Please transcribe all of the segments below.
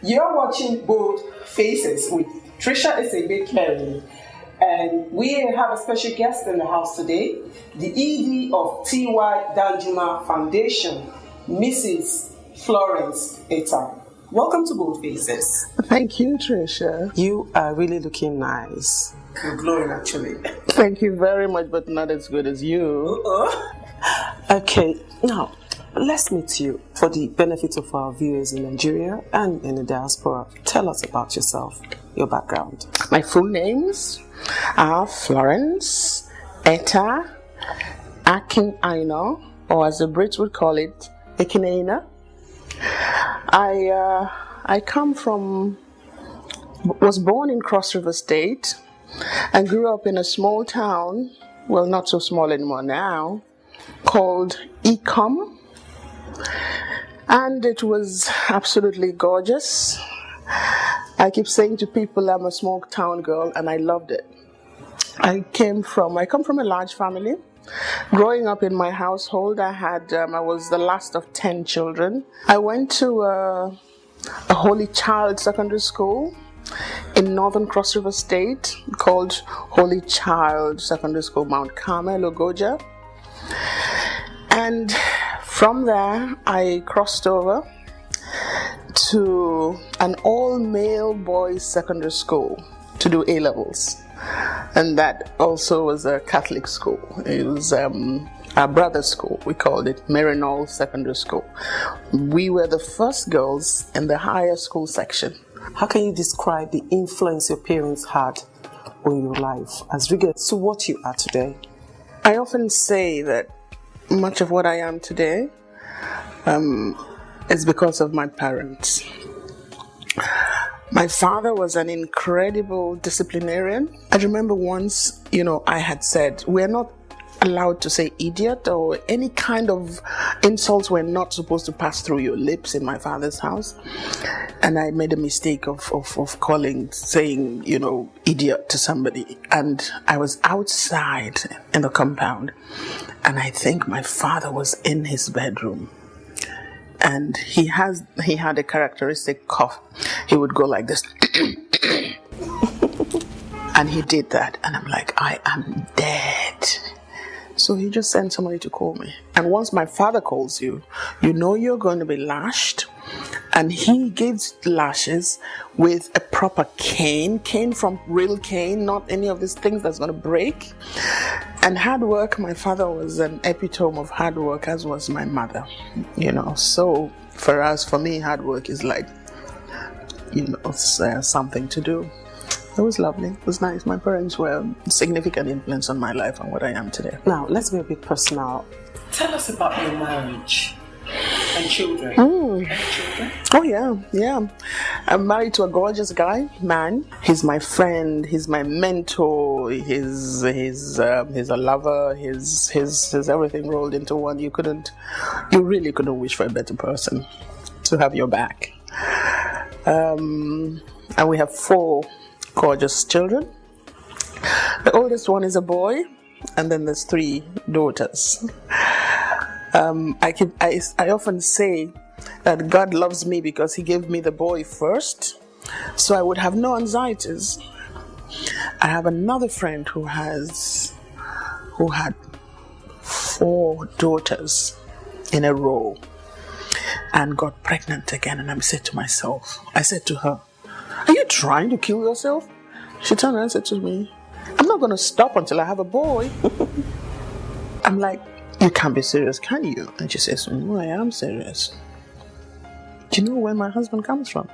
You're watching Bold Faces with Tricia Eseigbe Kerry, and we have a special guest in the house today, the ED of T.Y. Danjuma Foundation, Mrs. Florence Etta. Welcome to Bold Faces. Thank you, Tricia. You are really looking nice. You're glowing, actually. Thank you very much, but not as good as you. Okay, now let's meet you for the benefit of our viewers in Nigeria and in the diaspora. Tell us about yourself, your background. My full names are Florence Etta-AkinAina, or as the Brits would call it, AkinAina. I was born in Cross River State and grew up in a small town, well, not so small anymore now, called Ecom. And it was absolutely gorgeous. I keep saying to people I'm a small town girl, and I loved it. I come from a large family. Growing up in my household, I was the last of 10 children. I went to a Holy Child secondary school in northern Cross River State called Holy Child Secondary School, Mount Carmel, Ogoja. And from there, I crossed over to an all-male boys secondary school to do A-levels. And that also was a Catholic school. It was our brother's school. We called it Marinol Secondary School. We were the first girls in the higher school section. How can you describe the influence your parents had on your life as regards to what you are today? I often say that much of what I am today is because of my parents. My father was an incredible disciplinarian. I remember once, I had said, we're not allowed to say idiot, or any kind of insults were not supposed to pass through your lips in my father's house. And I made a mistake of saying, idiot to somebody. And I was outside in the compound, and I think my father was in his bedroom. And he had a characteristic cough. He would go like this. And he did that. And I'm like, I am dead. So he just sent somebody to call me. And once my father calls you, you know you're going to be lashed. And he gives lashes with a proper cane from real cane, not any of these things that's going to break. And hard work, my father was an epitome of hard work, as was my mother. So for me, hard work is like, something to do. It was lovely. It was nice. My parents were a significant influence on my life and what I am today. Now, let's be a bit personal. Tell us about your marriage and children. Oh, yeah. I'm married to a gorgeous man. He's my friend. He's my mentor. He's a lover. He's everything rolled into one. You really couldn't wish for a better person to have your back. And we have 4 gorgeous children. The oldest one is a boy, and then there's 3 daughters. I often say that God loves me because he gave me the boy first, so I would have no anxieties. I have another friend who had 4 daughters in a row and got pregnant again, and I said to her, are you trying to kill yourself? She turned around and said to me, I'm not going to stop until I have a boy. I'm like, you can't be serious, can you? And she says, no, I am serious. Do you know where my husband comes from?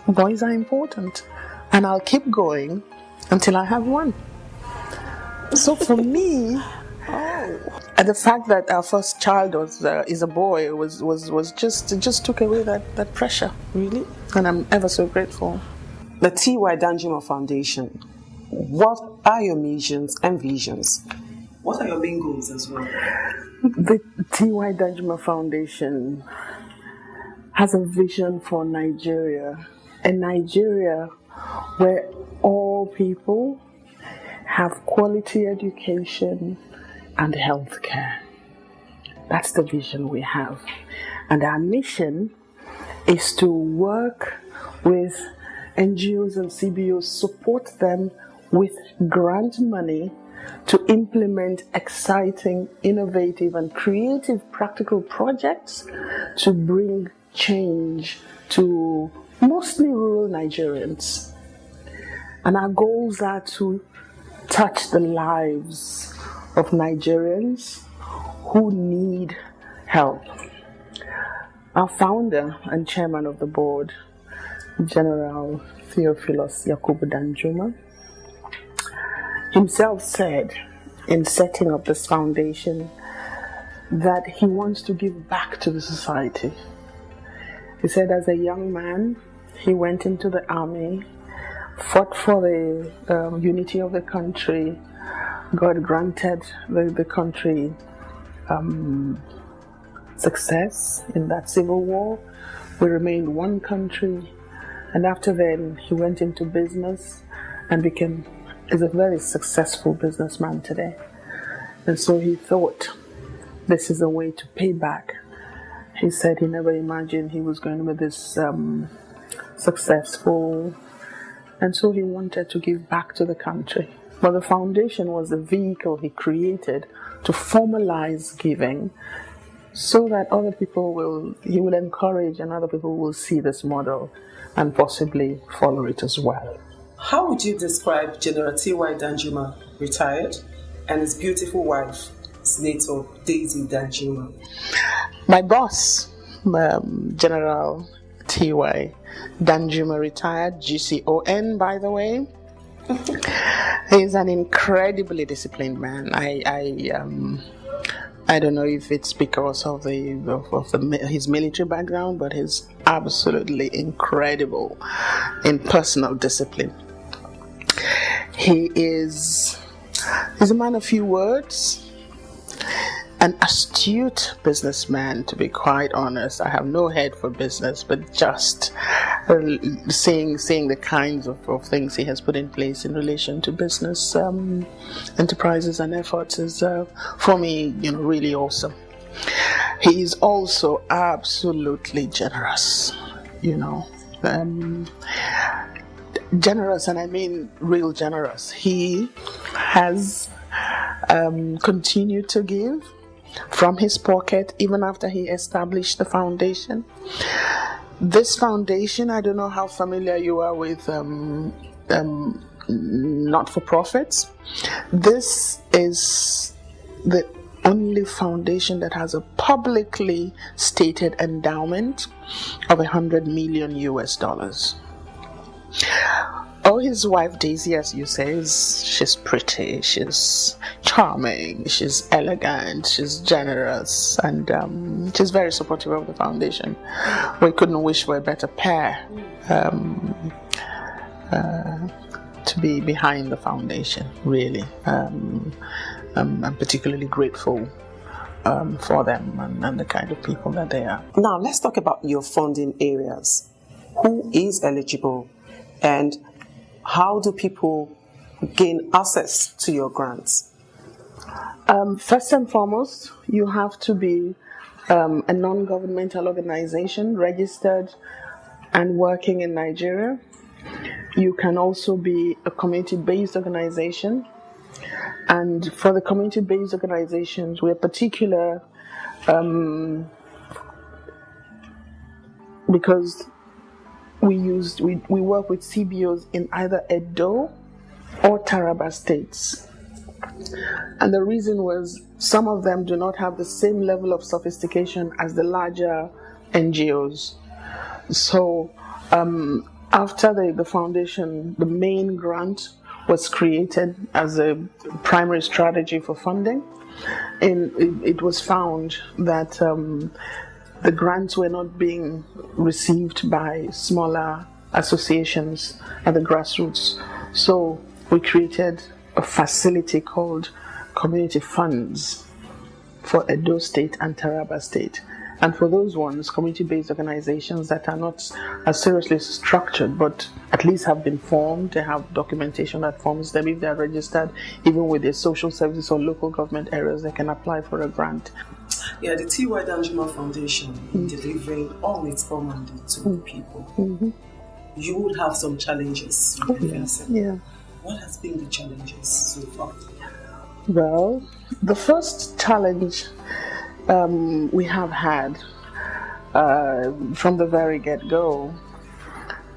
Boys are important. And I'll keep going until I have one. So for me, and the fact that our first child is a boy was just took away that pressure, really. And I'm ever so grateful. The T.Y. Danjuma Foundation, what are your missions and visions? What are your main goals as well? The T.Y. Danjuma Foundation has a vision for Nigeria. A Nigeria where all people have quality education and healthcare. That's the vision we have. And our mission is to work with NGOs and CBOs, support them with grant money to implement exciting, innovative, and creative practical projects to bring change to mostly rural Nigerians. And our goals are to touch the lives of Nigerians who need help. Our founder and chairman of the board, General Theophilus Yakubu Danjuma, himself said in setting up this foundation that he wants to give back to the society. He said as a young man, he went into the army, fought for the unity of the country. God granted the country success in that civil war. We remained one country, and after then he went into business and is a very successful businessman today. And so he thought this is a way to pay back. He said he never imagined he was going to be this successful, and so he wanted to give back to the country. But the foundation was the vehicle he created to formalize giving, so that he will encourage and other people will see this model and possibly follow it as well. How would you describe General T.Y. Danjuma, retired, and his beautiful wife, Senator Daisy Danjuma? My boss, General T.Y. Danjuma, retired, GCON, by the way. He's an incredibly disciplined man. I don't know if it's because of his military background, but he's absolutely incredible in personal discipline. He's a man of few words, an astute businessman, to be quite honest. I have no head for business, but just seeing the kinds of things he has put in place in relation to business enterprises and efforts is, for me, really awesome. He is also absolutely generous, generous, and I mean real generous. He has continued to give from his pocket even after he established the foundation. This foundation, I don't know how familiar you are with not-for-profits. This is the only foundation that has a publicly stated endowment of $100 million US. Oh, his wife Daisy, as you say, she's pretty, she's charming, she's elegant, she's generous, and she's very supportive of the foundation. We couldn't wish for a better pair to be behind the foundation, really. I'm particularly grateful for them and the kind of people that they are. Now, let's talk about your funding areas. Who is eligible, and how do people gain access to your grants? First and foremost, you have to be a non-governmental organization registered and working in Nigeria. You can also be a community-based organization. And for the community-based organizations, we're particular because we work with CBOs in either Edo or Taraba states. And the reason was some of them do not have the same level of sophistication as the larger NGOs. So after the foundation, the main grant was created as a primary strategy for funding. And it was found that the grants were not being received by smaller associations at the grassroots. So we created a facility called Community Funds for Edo State and Taraba State. And for those ones, community-based organizations that are not as seriously structured, but at least have been formed, they have documentation that forms them. If they're registered, even with their social services or local government areas, they can apply for a grant. Yeah, the T.Y. Danjuma Foundation delivering all its mandate to people. You would have some challenges you've been facing. Yeah. What has been the challenges so far? Well, the first challenge we have had from the very get-go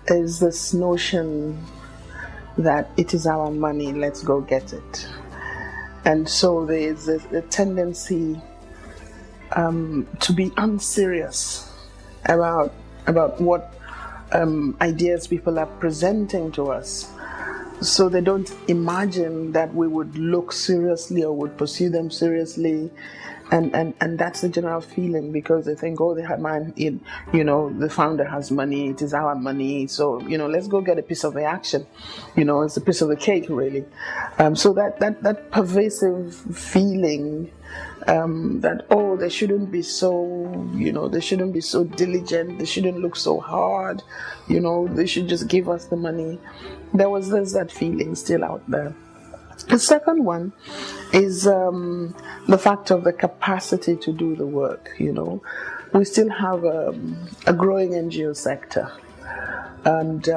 is this notion that it is our money, let's go get it. And so there is a tendency to be unserious about what ideas people are presenting to us. So they don't imagine that we would look seriously or would pursue them seriously. And that's the general feeling, because they think, oh, they have money, the founder has money, it is our money, so, let's go get a piece of the action. It's a piece of the cake, really. So that pervasive feeling that, oh, they shouldn't be so, they shouldn't be so diligent, they shouldn't look so hard, they should just give us the money. There's that feeling still out there. The second one is the fact of the capacity to do the work. We still have a growing NGO sector, and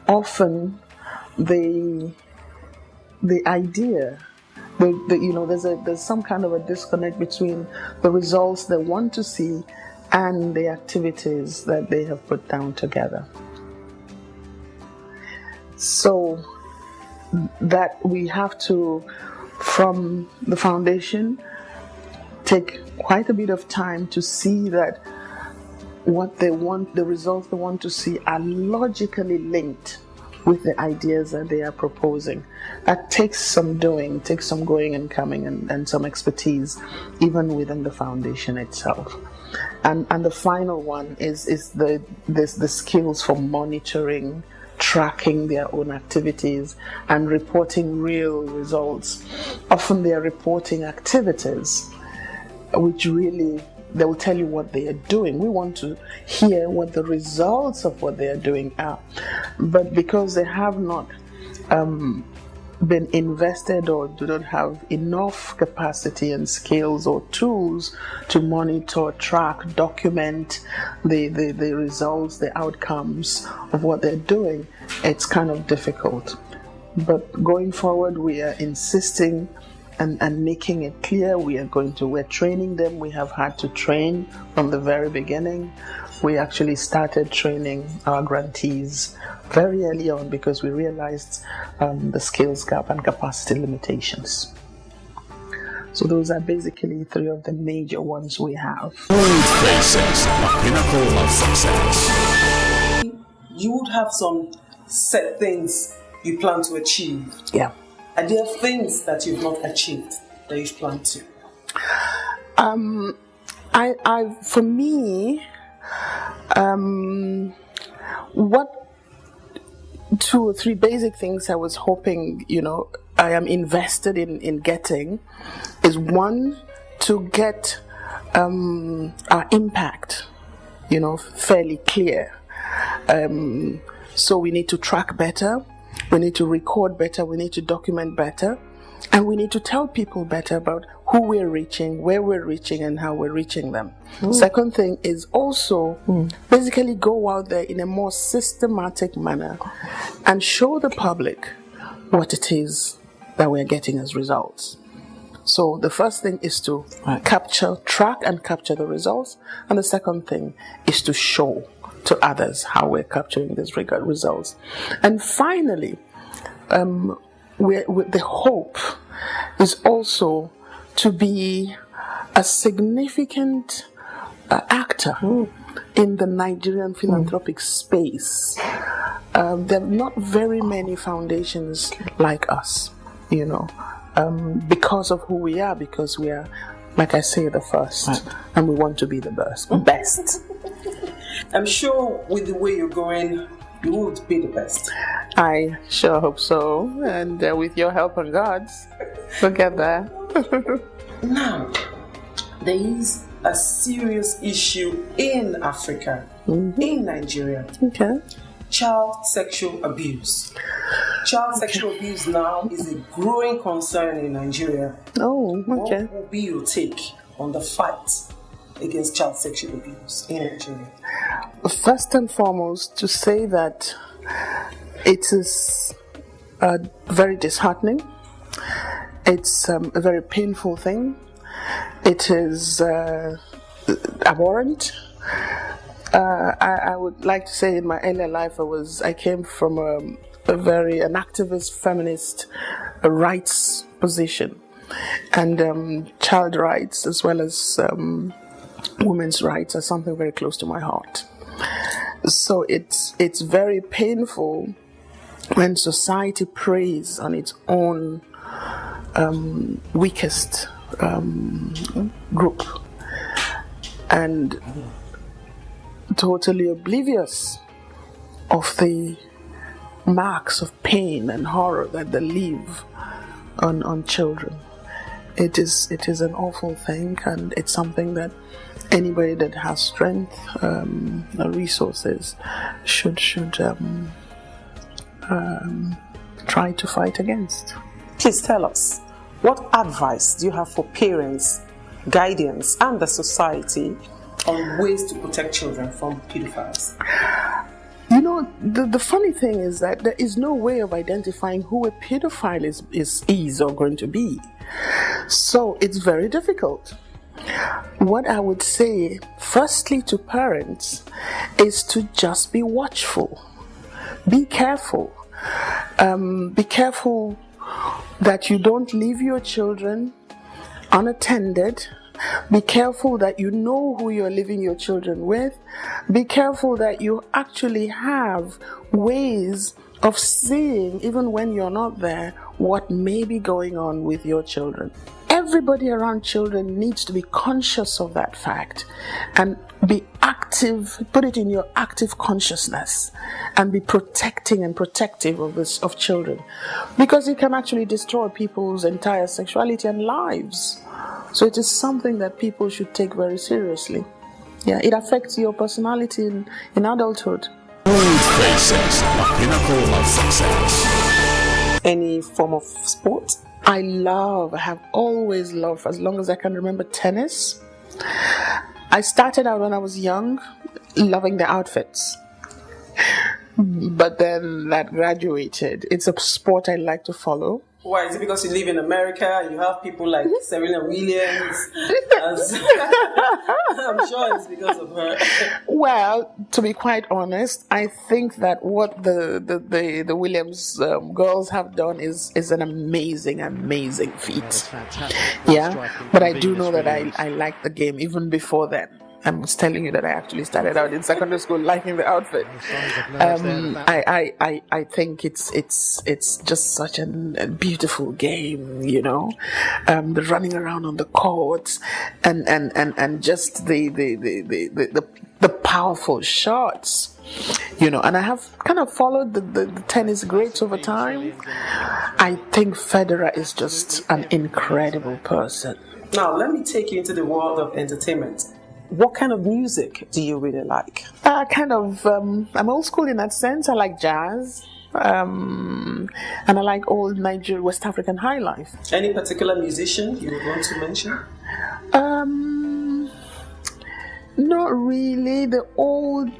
often the idea, there's some kind of a disconnect between the results they want to see and the activities that they have put down together. So that we have to, from the foundation, take quite a bit of time to see that what they want, the results they want to see, are logically linked with the ideas that they are proposing. That takes some doing, takes some going and coming, and some expertise even within the foundation itself. And the final one is the skills for monitoring, tracking their own activities and reporting real results. Often they are reporting activities which really, they will tell you what they are doing. We want to hear what the results of what they are doing are. But because they have not been invested or do not have enough capacity and skills or tools to monitor, track, document the results, the outcomes of what they're doing, it's kind of difficult. But going forward, we are insisting and making it clear we're training them. We have had to train from the very beginning. We actually started training our grantees very early on because we realized the skills gap and capacity limitations. So those are basically three of the major ones we have. BOLDFACES, a Pinnacle of Success. You would have some set things you plan to achieve. Yeah. Are there things that you've not achieved that you've planned to? For me, what 2 or 3 basic things I was hoping, I am invested in getting is, one, to get our impact, fairly clear. So we need to track better, we need to record better, we need to document better, and we need to tell people better about who we're reaching, where we're reaching, and how we're reaching them. Second thing is also basically go out there in a more systematic manner and show the public what it is that we're getting as results. So the first thing is to track and capture the results, and the second thing is to show to others how we're capturing these results. And finally, the hope is also to be a significant actor in the Nigerian philanthropic space. There are not very many foundations like us, because of who we are, because we are, like I say, the first, and we want to be the best. I'm sure with the way you're going, you would be the best. I sure hope so, and with your help and God's, we'll get there. Now, there is a serious issue in Africa, in Nigeria. Okay. Child sexual abuse. Child sexual abuse now is a growing concern in Nigeria. Oh, okay. What will be your take on the fight against child sexual abuse in Nigeria? First and foremost, to say that it is very disheartening. It's a very painful thing. It is abhorrent. I would like to say in my earlier life I came from an activist feminist rights position, and child rights as well as women's rights are something very close to my heart. So it's very painful when society preys on its own weakest group and totally oblivious of the marks of pain and horror that they leave on children. It is an awful thing, and it's something that anybody that has strength or resources should try to fight against. Please tell us, what advice do you have for parents, guardians, and the society on ways to protect children from pedophiles? You know, the funny thing is that there is no way of identifying who a pedophile is or going to be. So it's very difficult. What I would say, firstly, to parents is to just be watchful. Be careful. Be careful that you don't leave your children unattended. Be careful that you know who you're leaving your children with. Be careful that you actually have ways of seeing, even when you're not there, what may be going on with your children. Everybody around children needs to be conscious of that fact and be active, put it in your active consciousness, and be protecting and protective of children, because it can actually destroy people's entire sexuality and lives. So it is something that people should take very seriously. Yeah, it affects your personality in adulthood. BOLDFACES, a Pinnacle of Success. Any form of sport? I have always loved, as long as I can remember, tennis. I started out when I was young, loving the outfits. But then that graduated. It's a sport I like to follow. Why? Is it because you live in America and you have people like Serena Williams? I'm sure it's because of her. Well, to be quite honest, I think that what the Williams girls have done is an amazing feat. Yeah, but I do know that I like the game even before then. I was telling you that I actually started out in secondary school liking the outfit. I think it's just such a beautiful game, you know. The running around on the courts and just the powerful shots, you know. And I have kind of followed the tennis greats over time. I think Federer is just an incredible person. Now let me take you into the world of entertainment. What kind of music do you really like? I'm old school in that sense. I like jazz, and I like old Nigerian, West African high life. Any particular musician you would want to mention? Not really. The old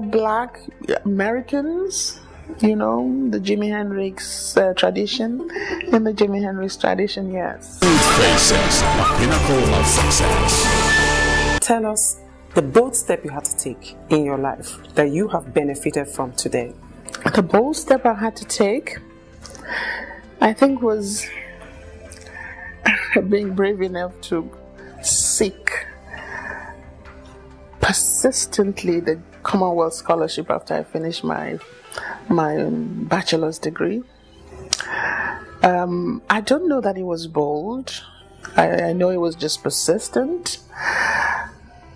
black Americans, you know, the Jimi Hendrix tradition. In the Jimi Hendrix tradition, yes. BOLDFACES, a Pinnacle of Success. Tell us the bold step you had to take in your life that you have benefited from today. The bold step I had to take, I think, was being brave enough to seek persistently the Commonwealth Scholarship after I finished my bachelor's degree. I don't know that it was bold. I know it was just persistent.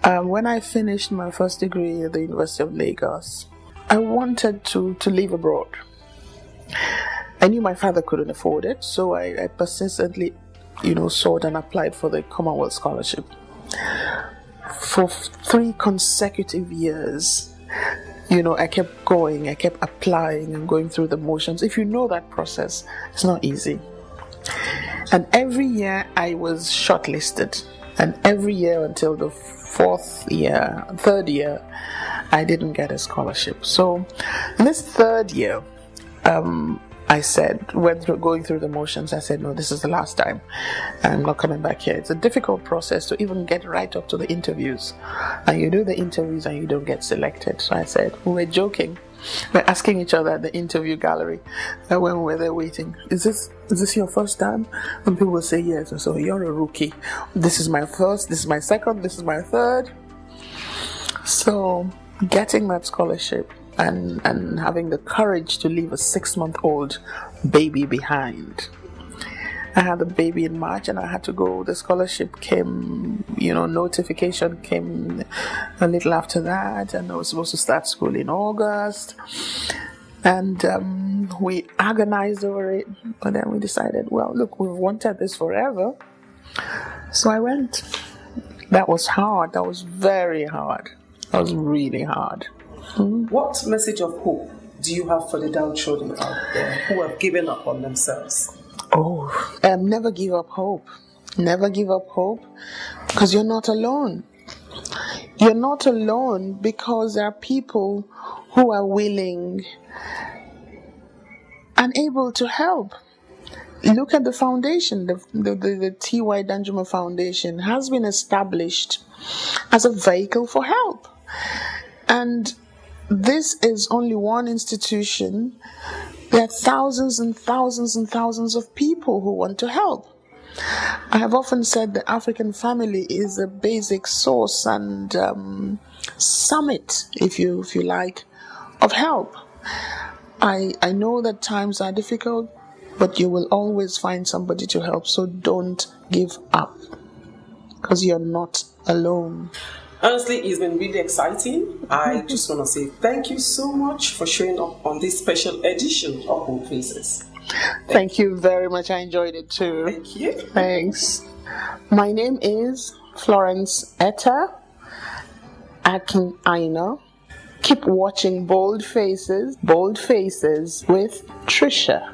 When I finished my first degree at the University of Lagos, I wanted to live abroad. I knew my father couldn't afford it, so I persistently, sought and applied for the Commonwealth Scholarship. For 3 consecutive years, I kept going, I kept applying and going through the motions. If you know that process, it's not easy. And every year I was shortlisted. And every year until the third year, I didn't get a scholarship. So in this third year, I said, going through the motions, I said, no, this is the last time. I'm not coming back here. It's a difficult process to even get right up to the interviews. And you do the interviews and you don't get selected. So I said, we were joking. We're asking each other at the interview gallery when we were there waiting, is this your first time? And people will say yes. And so you're a rookie. This is my first, this is my second, this is my third. So getting that scholarship and having the courage to leave a 6-month-old baby behind. I had the baby in March and I had to go. The scholarship came, notification came a little after that, and I was supposed to start school in August. And we agonized over it, but then we decided, well, look, we've wanted this forever. So I went. That was hard. That was very hard. That was really hard. What message of hope do you have for the downtrodden out there who have given up on themselves? Never give up hope. Never give up hope, because you're not alone. You're not alone because there are people who are willing and able to help. Look at the foundation. The T.Y. Danjuma Foundation has been established as a vehicle for help. And this is only one institution. There are thousands and thousands and thousands of people who want to help. I have often said the African family is a basic source and summit, if you like, of help. I know that times are difficult, but you will always find somebody to help. So don't give up, because you're not alone. Honestly, it's been really exciting. I just want to say thank you so much for showing up on this special edition of BOLDFACES. Thank you very much. I enjoyed it too. Thank you. Thanks. My name is Florence Etta-AkinAina. Keep watching BOLDFACES with Tricia.